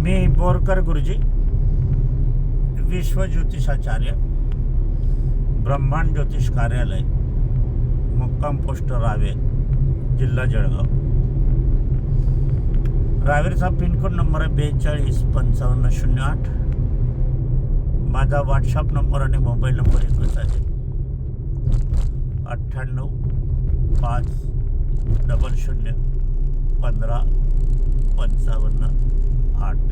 मी बोरकर गुरुजी, विश्व ज्योतिषाचार्य, ब्रह्मांड ज्योतिष कार्यालय, मुक्काम पोस्ट रावेर, जिल्हा जळगाव. रावेरचा पिनकोड नंबर आहे 425508. माझा व्हॉट्सअप नंबर आणि मोबाईल नंबर एकच आहे, 9850015558.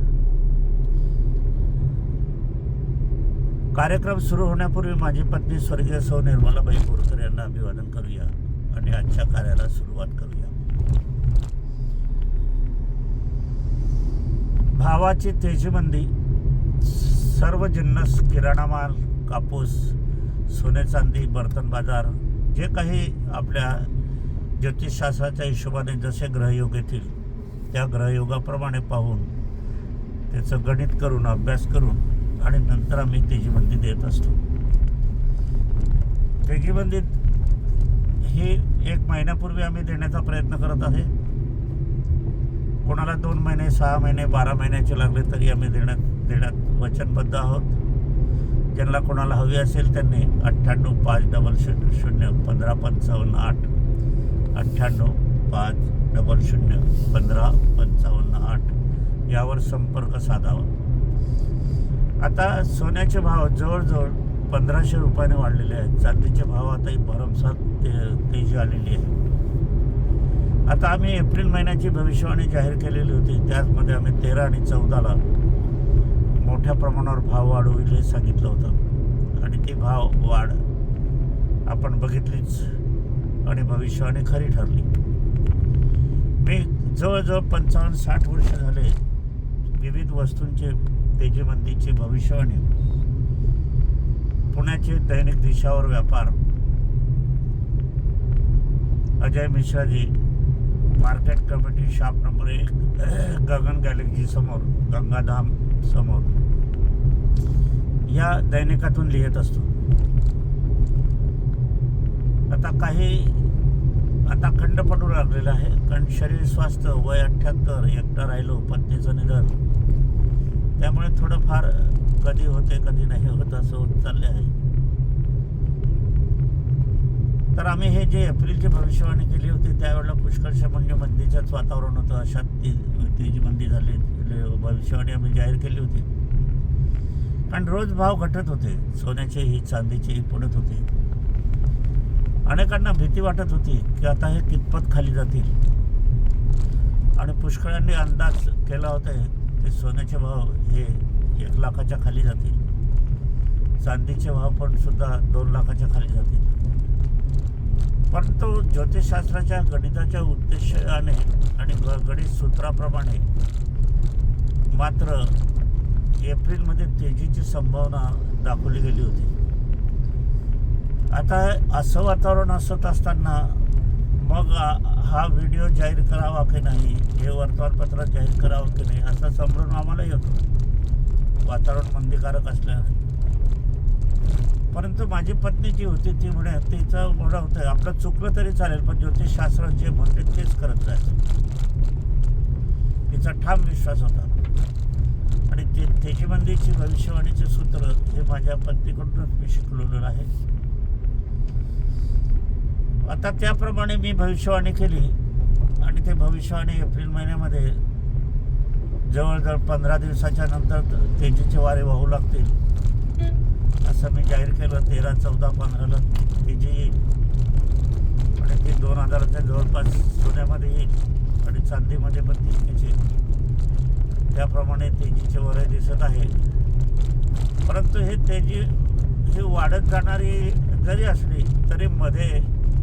कार्यक्रम सुरू होण्यापूर्वी माझी पत्नी स्वर्गीय सौ निर्मलाबाई बोरकर यांना अभिवादन करूया आणि आजच्या कार्याला सुरुवात करूया. भावाची तेजीमंदी, सर्व जिन्नस, किराणा माल, कापूस, सोने चांदी, बर्तन बाजार, जे काही आपल्या ज्योतिषशास्त्राच्या हिशोबाने जसे ग्रहयोग येतील त्या ग्रहयोगाप्रमाणे पाहून त्याचं गणित करून, अभ्यास करून आणि नंतर आम्ही तेजीबंदी देत असतो. तेजीबंदीत ही 1 महिन्यापूर्वी आम्ही देण्याचा प्रयत्न करत आहे. कोणाला 2 महिने, 6 महिने, 12 महिन्याचे लागले तरी आम्ही देण्यात वचनबद्ध आहोत. ज्यांना कोणाला हवी असेल त्यांनी 9850015558 9850015558 यावर संपर्क साधावा. आता सोन्याचे भाव जवळजवळ 1500 रुपयाने वाढलेले आहेत. चांदीचे भाव आताही भरमसाठ तेजी आलेली आहे. आता आम्ही एप्रिल महिन्याची भविष्यवाणी जाहीर केलेली होती. त्याचमध्ये आम्ही 13 आणि 14ला मोठ्या प्रमाणावर भाव वाढ होईल हे सांगितलं होतं आणि ती भाव वाढ आपण बघितलीच आणि भविष्यवाणी खरी ठरली. मी जवळजवळ 55-60 वर्ष झाले विविध वस्तूंचे तेजीमंदीची भविष्यवाणी, पुण्याचे दैनिक दिशावर व्यापार, Ajay Mishraji, market committee, shop number 1, Gagan galaxy समोर, गंगाधाम समोर, या दैनिकातून लिहित असतो. आता खंड पडू लागलेला आहे, कारण शरीर स्वास्थ्य, वय 78, एकटा राहिलो, पत्नीचं निधन, त्यामुळे थोडंफार कधी होते कधी नाही होत असं होत चालले आहे. तर आम्ही हे जे एप्रिलची भविष्यवाणी केली होती त्यावेळेला पुष्कळशा म्हणजे मंदीचंच वातावरण होतं. अशात तेजीबंदी झाली, भविष्यवाणी आम्ही जाहीर केली होती. कारण रोज भाव घटत होते, सोन्याचेही चांदीचेही पडत होते. अनेकांना भीती वाटत होती की आता हे कितपत खाली जातील आणि पुष्कळांनी अंदाज केला होता की सोन्याचे भाव हे 1 लाखाच्या खाली जातील, चांदीचे भाव पण सुद्धा 2 लाखाच्या खाली जातील. परंतु ज्योतिषशास्त्राच्या गणिताच्या उद्देशाने आणि गणित सूत्राप्रमाणे मात्र एप्रिलमध्ये तेजीची संभावना दाखवली गेली होती. आता असं वातावरण असत असताना मग हा व्हिडिओ जाहीर करावा की नाही, हे वर्तमानपत्रात जाहीर करावं की नाही असा संभ्रम आम्हालाही होतो वातावरण मंदीकारक असल्याने. परंतु माझी पत्नी जी होती ती म्हणे, तिचं म्हणणं होतं आपलं चुकलं तरी चालेल पण ज्योतिषशास्त्र जे म्हणते तेच करत जायचं. तिचा ठाम विश्वास होता आणि तेजीबंदीची भविष्यवाणीचे सूत्र हे माझ्या पत्नीकडूनच मी शिकलेलं आहे. आता त्याप्रमाणे मी भविष्यवाणी केली आणि ते भविष्यवाणी एप्रिल महिन्यामध्ये जवळजवळ 15 दिवसाच्या नंतर तेजीचे वारे वाहू लागतील असं मी जाहीर केलं. 13, 14, 15ला तेजी येईल आणि ते 2000च्या जवळपास सोन्यामध्ये येईल आणि चांदीमध्ये पण तितकीच येईल. त्याप्रमाणे तेजीचे वारे दिसत आहे. परंतु हे तेजी ही वाढत जाणारी जरी असली तरी मध्ये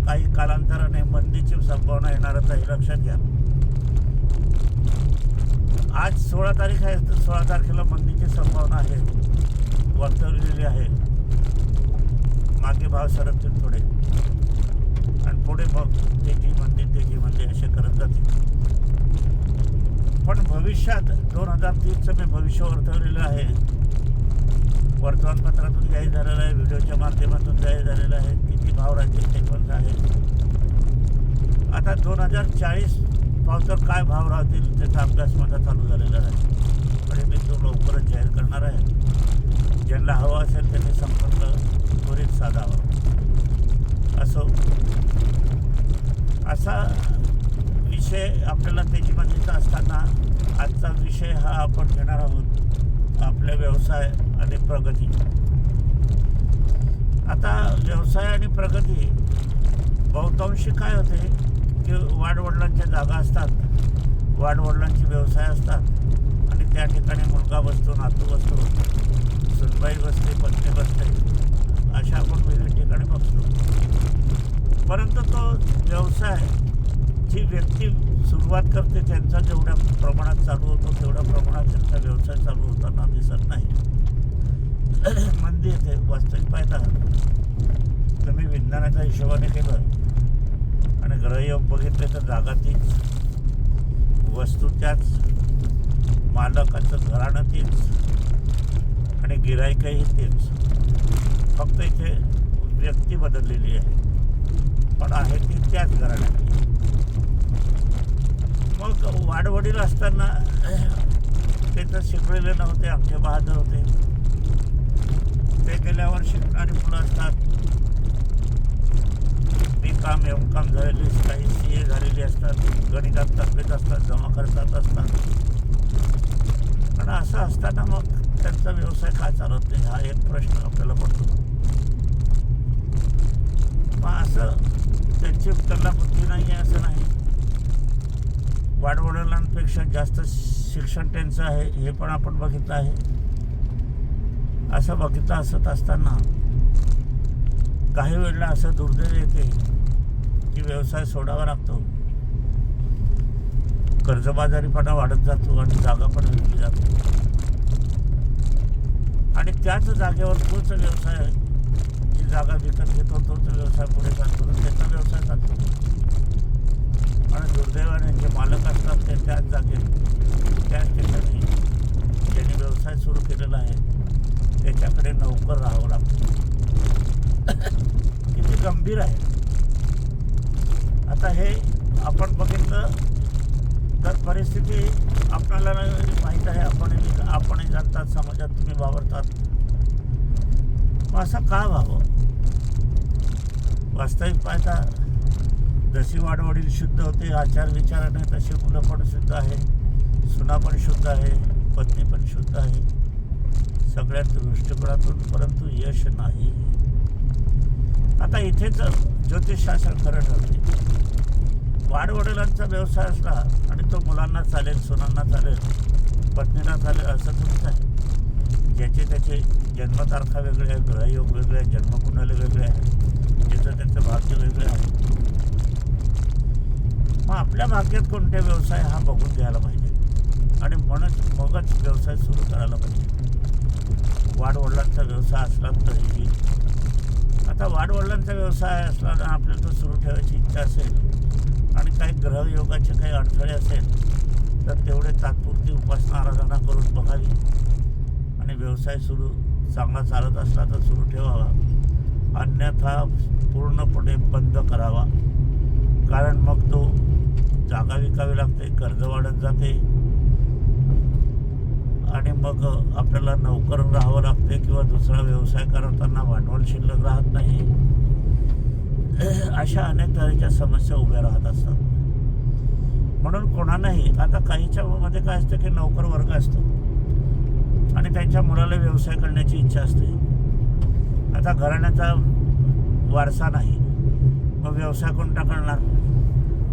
काही कालांतराने मंदीची संभावना येणारच आहे, लक्षात घ्या. आज 16 तारीख आहे तर 16 तारखेला मंदीची संभावना आहे, वर्तवलेली आहे. मागे भाव सरकतील थोडे आणि पुढे मग तेजी मंदी असे करत जातील. पण भविष्यात 2030चं मी भविष्य वर्तवलेलं आहे, वर्तमानपत्रातून जाहीर झालेलं आहे, व्हिडिओच्या माध्यमातून जाहीर झालेलं आहे. किती भाव राहतील ते पण आहे. आता 2040 पावसावर काय भाव राहतील त्याचा अभ्यास माझा चालू झालेला आहे. त्याच्याकडे मी तो लवकरच जाहीर करणार आहे. ज्यांना हवा असेल त्यांनी संपर्क त्वरित साधावा. असा विषय आपल्याला तेजीमंदीचा असताना आजचा विषय हा आपण घेणार आहोत आपल्या व्यवसाय आणि प्रगती. आता व्यवसाय आणि प्रगती बहुतांशी काय होते की वाडवडिलांच्या जागा असतात, वाडवडिलांचे व्यवसाय असतात आणि त्या ठिकाणी मुलगा बसतो, नातू बसतो, सुनबाई बसते, पत्नी बसते, अशा आपण विविध ठिकाणी बघतो. परंतु तो व्यवसाय जी व्यक्ती सुरुवात करते त्यांचा जेवढ्या प्रमाणात चालू होतो तेवढ्या प्रमाणात त्यांचा व्यवसाय चालू होताना दिसत नाही. मंदी येते. वास्तविक पाहता तुम्ही विज्ञानाच्या हिशोबाने केलं आणि ग्रहयोग बघितले तर जागा तीच, वस्तू त्याच, मालकाचं घराणं तीच आणि गिराईकही तेच. फक्त इथे व्यक्ती बदललेली आहे, पण आहे ती त्याच घराण्यातली. मग वाडवडील असताना ते तर शिकलेले नव्हते, आमचे बहादर होते. ते गेल्यावर शिकणारी मुलं असतात, B.Com M.Com झालेली, काही CA झालेली असतात, गणितात तकलीफ असतात, जमा खर्चात असतात. पण असं असताना मग त्यांचा व्यवसाय का चालत नाही हा एक प्रश्न आपल्याला पडतो. मग असं त्यांची त्यांना बुद्धी नाही आहे असं नाही, वाडवडिलांपेक्षा जास्त शिक्षण त्यांचं आहे हे पण आपण बघितलं आहे. असं बघितलं असत असताना काही वेळेला असं दुर्दैव येते की व्यवसाय सोडावा लागतो, कर्जबाजारीपणा वाढत जातो आणि जागा पण विकली जाते आणि त्याच जागेवर तोच व्यवसाय, जी जागा विकत घेतो तोच व्यवसाय पुढे चालतो, त्याचा व्यवसाय चालतो. आणि दुर्दैवाने जे मालक असतात ते त्याच जागेत त्याच ठिकाणी ज्यांनी व्यवसाय सुरू केलेला आहे त्याच्याकडे नोकर राहावं लागतं. किती गंभीर आहे. आता हे आपण बघितलं तर परिस्थिती आपल्याला माहीत आहे, आपणही जाणतात, समाजात तुम्ही वावरतात. मग असं का व्हावं? वास्तविक पाहता जशी वाडवडील शुद्ध होते आचार विचाराने तसे मुलं पण शुद्ध आहे, सुना पण शुद्ध आहे, पत्नी पण शुद्ध आहे, सगळ्या दृष्टिकोनातून. परंतु यश नाही. आता इथेच ज्योतिषशास्त्र खरं ठरते. वाडवडिलांचा व्यवसाय असला आणि तो मुलांना चालेल, सुनांना चालेल, पत्नीला चालेल असं थोडंच आहे. ज्याचे त्याचे जन्मतारखा वेगळे आहे, ग्रहयोग वेगळे आहे, जन्मकुंडले वेगळे आहे, ज्याचं त्याचं भाग्य वेगळे आहे. मग आपल्या भाग्यात कोणत्या व्यवसाय हा बघून घ्यायला पाहिजे आणि मगच व्यवसाय सुरू करायला पाहिजे. वाडवडिलांचा व्यवसाय असला तरीही, आता वाडवडिलांचा व्यवसाय असला ना आपल्याला तो सुरू ठेवायची इच्छा असेल आणि काही ग्रहयोगाचे काही अडथळे असेल तर तेवढे तात्पुरती उपासना आराधना करून बघावी आणि व्यवसाय सुरू चांगला चालत असला तर सुरू ठेवावा, अन्यथा पूर्णपणे बंद करावा. कारण मग तो जागा विकावी लागते, कर्ज वाढत जाते आणि मग आपल्याला नोकर राहावं लागते किंवा दुसरा व्यवसाय करताना भांडवल शिल्लक राहत नाही. अशा अनेक तऱ्हेच्या समस्या उभ्या राहत असतात. म्हणून कोणालाही, आता काहीच्या मध्ये काय असतं की नोकर वर्ग असतो आणि त्यांच्या मुलाला व्यवसाय करण्याची इच्छा असते. आता घराण्याचा वारसा नाही, मग व्यवसाय कोणता करणार?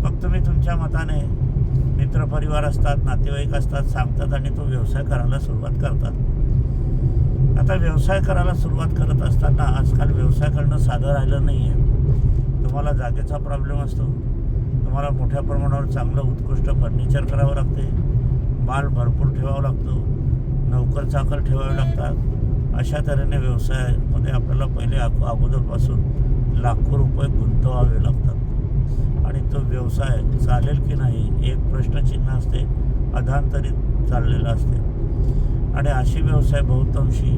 मग तुम्ही तुमच्या मताने मित्रपरिवार असतात, नातेवाईक असतात, सांगतात आणि तो व्यवसाय करायला सुरुवात करतात. आता व्यवसाय करायला सुरुवात करत असताना आजकाल व्यवसाय करणं साधं राहिलं नाही आहे. तुम्हाला जागेचा प्रॉब्लेम असतो, तुम्हाला मोठ्या प्रमाणावर चांगलं उत्कृष्ट फर्निचर करावं लागते, माल भरपूर ठेवावा लागतो, नोकर चाकर ठेवावे लागतात. अशा तऱ्हेने व्यवसायामध्ये आपल्याला पहिले अगोदरपासून लाखो रुपये गुंतवावे लागतात आणि तो व्यवसाय चालेल की नाही एक प्रश्नचिन्ह असते, अधांतरित चाललेला असते. आणि असे व्यवसाय बहुतांशी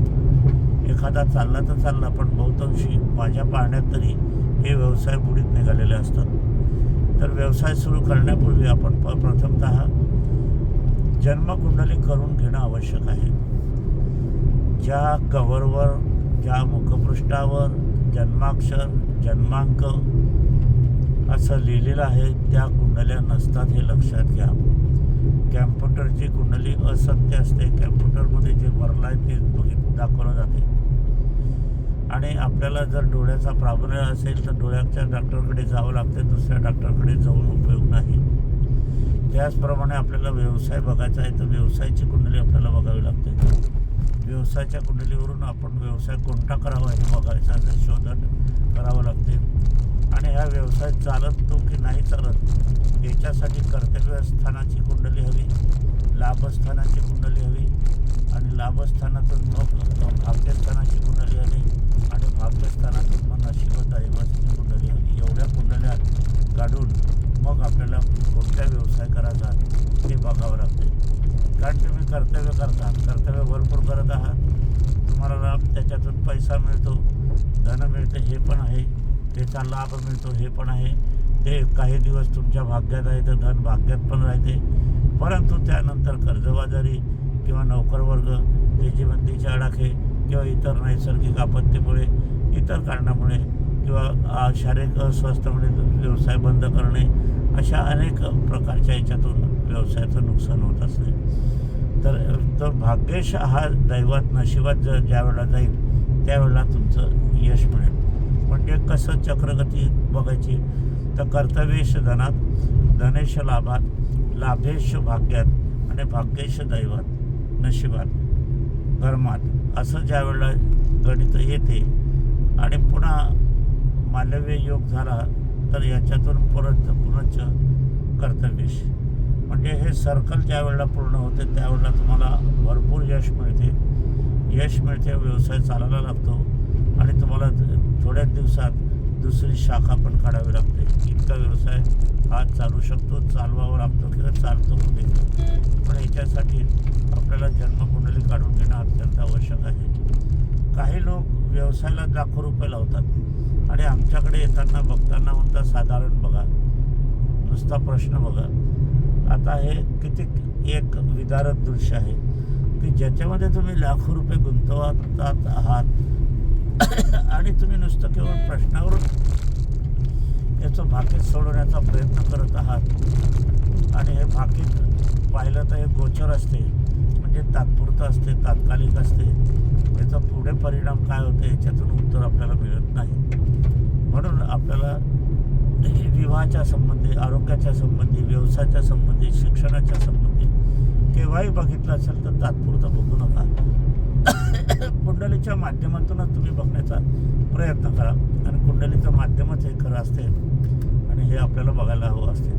एखादा चालला तर चालला, पण बहुतांशी माझ्या पाहण्यात तरी हे व्यवसाय बुडीत निघालेले असतात. तर व्यवसाय सुरू करण्यापूर्वी आपण प्रथमतः जन्मकुंडली करून घेणं आवश्यक आहे. ज्या कव्हरवर, ज्या मुखपृष्ठावर जन्माक्षर, जन्मांक असं लिहिलेलं आहे त्या कुंडल्या नसतात, हे लक्षात घ्या. कॅम्प्युटरची कुंडली असत्य असते. कॅम्प्युटरमध्ये जे भरलं आहे ते दाखवलं जाते. आणि आपल्याला जर डोळ्याचा प्रॉब्लेम असेल तर डोळ्याच्या डॉक्टरकडे जावं लागतं, दुसऱ्या डॉक्टरकडे जाऊन उपयोग नाही. त्याचप्रमाणे आपल्याला व्यवसाय बघायचा आहे तर व्यवसायाची कुंडली आपल्याला बघावी लागते. व्यवसायाच्या कुंडलीवरून आपण व्यवसाय कोणता करावा हे बघायचं, शोधन करावं लागते. आणि हा व्यवसाय चालतो की नाही चालत याच्यासाठी कर्तव्यस्थानाची कुंडली हवी, लाभस्थानाची कुंडली हवी, आणि लाभस्थानातून मग भाग्यस्थानाची कुंडली हवी, आणि भाग्यस्थानातून मग नशीब दैवाची कुंडली हवी. एवढ्या कुंडल्या काढून मग आपल्याला कोणत्या व्यवसाय करायचा ते बघावं लागते. कारण तुम्ही कर्तव्य करता, कर्तव्य भरपूर करत आहात, तुम्हाला त्याच्यातून पैसा मिळतो, धन मिळते हे पण आहे, त्याचा लाभ मिळतो हे पण आहे. ते काही दिवस तुमच्या भाग्यात आहे तर धन भाग्यात पण राहते. परंतु त्यानंतर कर्जबाजारी किंवा नोकरवर्ग, तेजीबंदीचे आडाखे किंवा इतर नैसर्गिक आपत्तीमुळे, इतर कारणामुळे किंवा शारीरिक अस्वास्थ्यामुळे व्यवसाय बंद करणे, अशा अनेक प्रकारच्या याच्यातून व्यवसायाचं नुकसान होत असते. तर भाग्येश हा दैवात नशिबात ज्या वेळेला जाईल त्यावेळेला तुमचं यश मिळेल. म्हणजे कसं चक्रगती बघायची तर कर्तव्येश धनात, धनेश लाभात, लाभेश भाग्यात आणि भाग्येश दैवात, नशिबात, कर्मात, असं ज्या वेळेला गणित येते आणि पुन्हा मालव्य योग झाला तर याच्यातून पुनश्च कर्तव्येश, म्हणजे हे सर्कल ज्या वेळेला पूर्ण होते त्यावेळेला तुम्हाला भरपूर यश मिळते. यश मिळते, व्यवसाय चालायला लागतो आणि तुम्हाला थोड्याच दिवसात दुसरी शाखा पण काढावी लागते. इतका व्यवसाय हा चालू शकतो, चालवावा लागतो किंवा चालतो देखील. पण याच्यासाठी आपल्याला जन्मकुंडली काढून घेणं अत्यंत आवश्यक आहे. काही लोक व्यवसायाला लाखो रुपये लावतात आणि आमच्याकडे येताना बघताना म्हणतात साधारण बघा, नुसता प्रश्न बघा. आता हे किती एक विदारक दृश्य आहे की ज्याच्यामध्ये तुम्ही लाखो रुपये गुंतवतात आहात आणि तुम्ही नुसतं केवळ प्रश्नावरून याचं भाकीत सोडवण्याचा प्रयत्न करत आहात. आणि हे भाकीत पाहिलं तर हे गोचर असते, म्हणजे तात्पुरतं असते, तात्कालिक असते. याचा पुढे परिणाम काय होते याच्यातून उत्तर आपल्याला मिळत नाही. म्हणून आपल्याला विवाहाच्या संबंधी, आरोग्याच्या संबंधी, व्यवसायाच्या संबंधी, शिक्षणाच्या संबंधी केव्हाही बघितलं असेल तर तात्पुरतं बघू नका. कुंडलीच्या माध्यमातूनच तुम्ही बघण्याचा प्रयत्न करा. आणि कुंडलीचं माध्यमच हे खरं असते आणि हे आपल्याला बघायला हवं असते.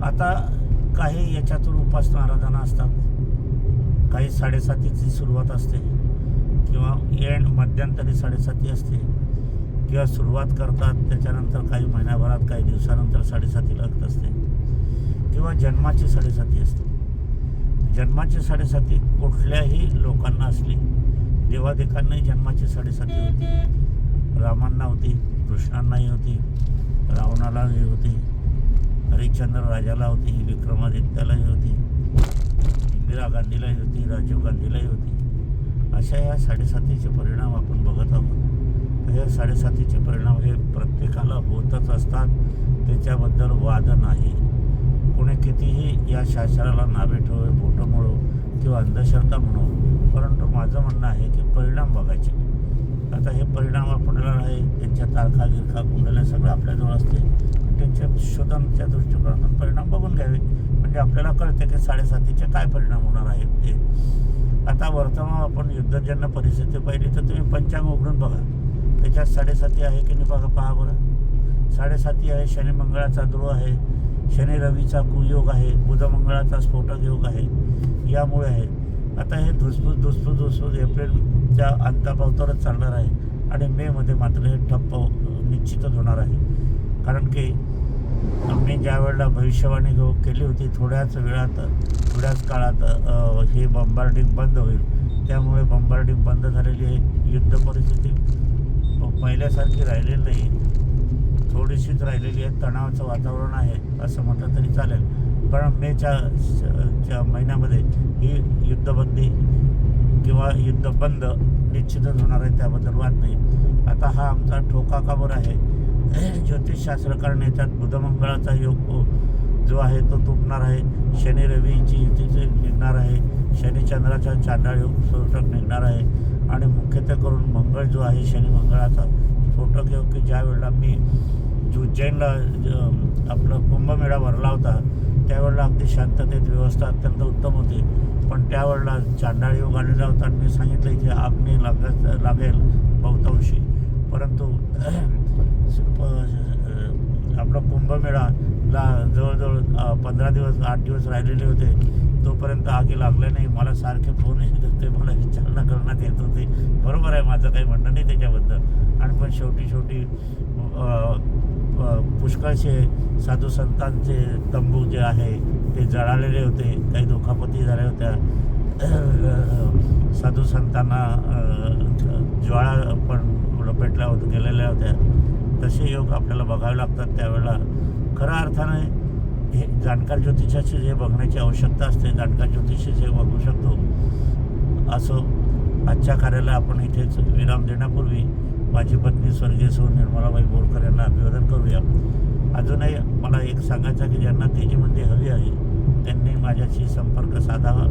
आता काही याच्यातून उपासना आराधना असतात, काही 7:30ची सुरुवात असते किंवा एंड मध्यंतरी 7:30 असते, किंवा सुरुवात करतात त्याच्यानंतर काही महिन्याभरात, काही दिवसानंतर 7:30 लागत असते, किंवा जन्माची 7:30 असते. जन्माची 7:30 कुठल्याही लोकांना असली, देवादिकांनाही जन्माची 7:30 होती. रामांना होती, कृष्णांनाही होती, रावणालाही होती, हरिश्चंद्र राजाला होती, विक्रमादित्यालाही होती, इंदिरा गांधीलाही होती, राजीव गांधीलाही होती. अशा या 7:30चे परिणाम आपण बघत आहोत. हे 7:30चे परिणाम हे प्रत्येकाला होतच असतात, त्याच्याबद्दल वाद नाही. कोणी कितीही या शास्त्राला नावे ठेवो, बोटं म्हणो किंवा अंधश्रद्धा म्हणो, परंतु माझं म्हणणं आहे की परिणाम बघायचे. आता हे परिणाम आपल्याला आहे, त्यांच्या तारखा गिरखा कुंडल्या सगळं आपल्याजवळ असते, त्यांच्या शोधनच्या दृष्टिकोनातून परिणाम बघून घ्यावे, म्हणजे आपल्याला कळते की 7:30चे काय परिणाम होणार आहेत ते. आता वर्तमान आपण युद्धजन्य परिस्थिती पाहिली तर तुम्ही पंचांग उघडून बघा, त्याच्यात 7:30 आहे की नाही बघा, पहा बरं. 7:30 आहे. शनी मंगळाचा ध्रुव आहे, शनी रवीचा कुयोग आहे, बुध मंगळाचा स्फोटक योग आहे, यामुळे आहे. आता हे धुसफूस एप्रिलच्या अंतापावतरच चालणार आहे आणि मेमध्ये मात्र हे ठप्प निश्चितच होणार आहे. कारण की आम्ही ज्या वेळेला भविष्यवाणी केली होती थोड्याच काळात हे बॉम्बार्डिंग बंद होईल, त्यामुळे बॉम्बार्डिंग बंद झालेली आहे. युद्ध परिस्थिती पहिल्यासारखी राहिलेली नाही, थोडीशीच राहिलेली आहे. तणावाचं वातावरण आहे असं म्हटलं तरी चालेल, पण मेच्या महिन्यामध्ये ही युद्धबंदी किंवा युद्ध बंद निश्चितच होणार आहे, त्याबद्दल वाद नाही. आता हा आमचा ठोका का बरं आहे, ज्योतिषशास्त्र कारण याच्यात बुधमंगळाचा योग जो आहे तो तुटणार आहे, शनी रवीची युतीचे निघणार आहे, शनी चंद्राचा चांडाळ योग स्फोटक निघणार आहे आणि मुख्यतः करून मंगळ जो आहे शनी मंगळाचा स्फोटक योग की ज्या वेळेला मी उज्जैनला आपलं कुंभमेळा भरला होता त्यावेळेला अगदी शांततेत व्यवस्था अत्यंत उत्तम होती, पण त्यावेळेला चांडाळ योग आलेला होता आणि मी सांगितलं इथे आग नाही लागेल बहुतांशी, परंतु आपला कुंभमेळाला जवळजवळ 15 दिवस 8 दिवस राहिलेले होते, तोपर्यंत आगी लागल्या नाही. मला सारखे फोन येत होते, मला विचारणा करण्यात येत होते. बरोबर आहे, माझं काही म्हणणं नाही त्याच्याबद्दल, आणि पण शेवटी पुष्कळशे साधू संतांचे तंबू जे आहे ते जळालेले होते, काही दुखापती झाल्या होत्या, साधू संतांना ज्वाळा पण लपेटल्या गेलेल्या होत्या. तसे योग आपल्याला बघावे लागतात. त्यावेळेला खऱ्या अर्थाने हे जाणकार ज्योतिषाची जे बघण्याची आवश्यकता असते, जाणकार ज्योतिषी जे बघू शकतो. असो, आजच्या कार्याला आपण इथेच विराम देण्यापूर्वी माझी पत्नी स्वर्गीय सौ निर्मलाबाई बोरकर यांना अभिवादन करूया. अजूनही मला एक सांगायचं की ज्यांना तेजीमंदी हवी आहे त्यांनी माझ्याशी संपर्क साधावा.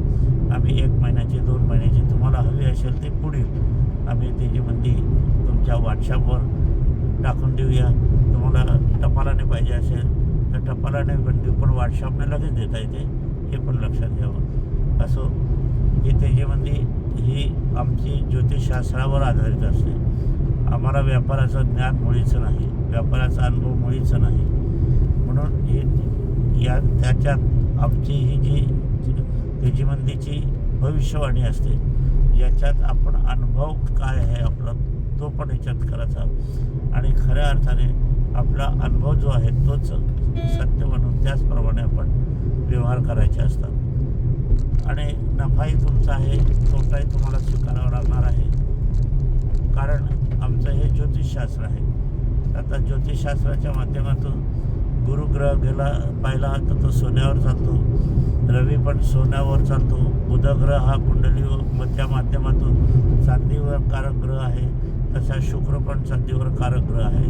आम्ही 1 महिन्याची 2 महिन्याची तुम्हाला हवी असेल ते पुढील आम्ही तेजीमंदी तुमच्या व्हॉट्सॲपवर टाकून देऊया. तुम्हाला टपालाने पाहिजे असेल तर टपालाने पण देऊ, पण व्हॉट्सॲपने लगेच देता येते, हे पण लक्षात घ्यावं. असो, ही तेजीमंदी ही आमची ज्योतिषशास्त्रावर आधारित असते. आम्हाला व्यापाराचं ज्ञान मुळीच नाही, व्यापाराचा अनुभव मुळीच नाही, म्हणून ही त्याच्यात आमची ही जी तेजीमंदीची भविष्यवाणी असते, याच्यात आपण अनुभव काय आहे आपला तो पण याच्यात करायचा आणि खऱ्या अर्थाने आपला अनुभव जो आहे तोच सत्य म्हणून त्याचप्रमाणे आपण व्यवहार करायचे असतात. आणि नफाही तुमचा आहे, तोटाही तुम्हाला स्वीकारावा लागणार आहे, कारण आमचं हे ज्योतिषशास्त्र आहे. आता ज्योतिषशास्त्राच्या माध्यमातून गुरुग्रह गेला पाहिला तर तो सोन्यावर चालतो, रवी पण सोन्यावर चालतो, बुधग्रह हा कुंडलीच्या माध्यमातून चांदीवर कारक ग्रह आहे, तसा शुक्र पण चांदीवर कारक ग्रह आहे.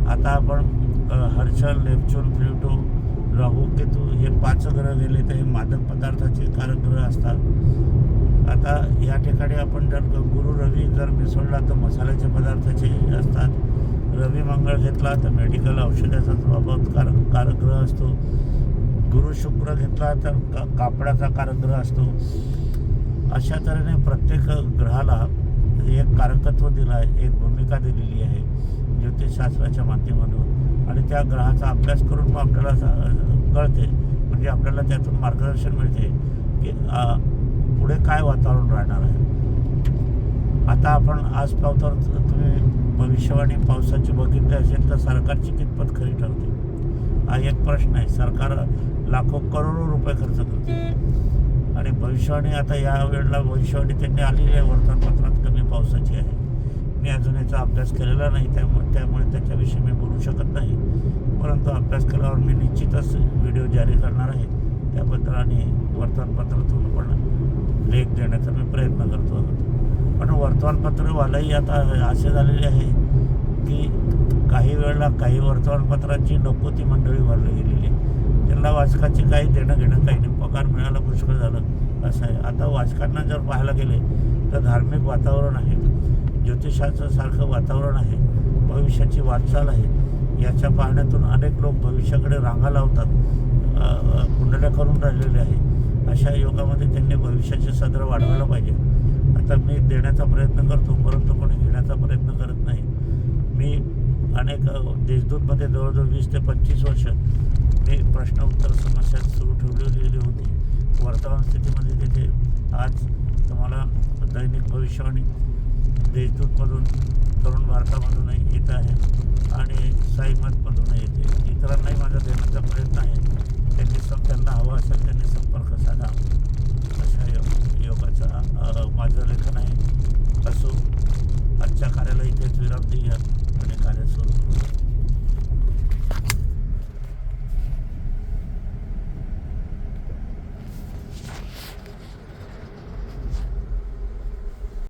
आता आपण हर्षल, नेपच्यून, प्लुटो, राहू, केतू हे 5 ग्रह गेले तर हे मादक पदार्थाचे कारक ग्रह असतात. आता या ठिकाणी आपण जर गुरु रवी जर मिसळला तर मसाल्याचे पदार्थाचे असतात, रवी मंगळ घेतला तर मेडिकल औषधाचा बाबत कारक ग्रह असतो, गुरु शुक्र घेतला तर कापडाचा कारक ग्रह असतो. अशा तऱ्हेने प्रत्येक ग्रहाला एक कारकत्व दिलं आहे, एक भूमिका दिलेली आहे ज्योतिषशास्त्राच्या माध्यमातून, आणि त्या ग्रहाचा अभ्यास करून मग आपल्याला कळते, म्हणजे आपल्याला त्यातून मार्गदर्शन मिळते की पुढे काय वातावरण राहणार आहे. आता आपण आज पावसावर तुम्ही भविष्यवाणी पावसाची बघितली असेल तर सरकारची कितपत खरी ठरते, हा एक प्रश्न आहे. सरकार लाखो करोडो रुपये खर्च करते आणि भविष्यवाणी आता या वेळेला भविष्यवाणी त्यांनी आलेली आहे वर्तमानपत्रात कमी पावसाची आहे. मी अजून याचा अभ्यास केलेला नाही, त्यामुळे त्याच्याविषयी मी बोलू शकत नाही, परंतु अभ्यास केल्यावर मी निश्चितच व्हिडिओ जारी करणार आहे त्याबद्दल आणि वर्तमानपत्रातून पण लेख देण्याचा मी प्रयत्न करतो. पण वर्तमानपत्रवालाही आता असे झालेले आहे की काही वेळेला काही वर्तमानपत्रांची नको ती मंडळी भरली गेलेली आहे, त्यांना वाचकाची काही देणं घेणं काही नाही, पगार मिळायला पुष्कळ झालं असं आहे. आता वाचकांना जर पाहायला गेले तर धार्मिक वातावरण आहे, ज्योतिषासारखं वातावरण आहे, भविष्याची वाटचाल आहे, याच्या पाहण्यातून अनेक लोक भविष्याकडे रांगा लावतात, कुंडल्या करून राहिलेले आहे. अशा योगामध्ये त्यांनी भविष्याचे सदर वाढवायला पाहिजे. आता मी देण्याचा प्रयत्न करतो, परंतु कोणी घेण्याचा प्रयत्न करत नाही. मी अनेक देशदूतमध्ये जवळजवळ 20 ते 25 वर्ष मी प्रश्न उत्तर समस्या सुरू ठेवलेली होती वर्तमान स्थितीमध्ये. तिथे आज तुम्हाला दैनिक भविष्यवाणी देशदूतमधून, तरुण भारतामधूनही येत आहे आणि साईमतमधूनही येते. इतरांनाही माझा देण्याचा प्रयत्न आहे, त्यांना हवं असेल त्यांनी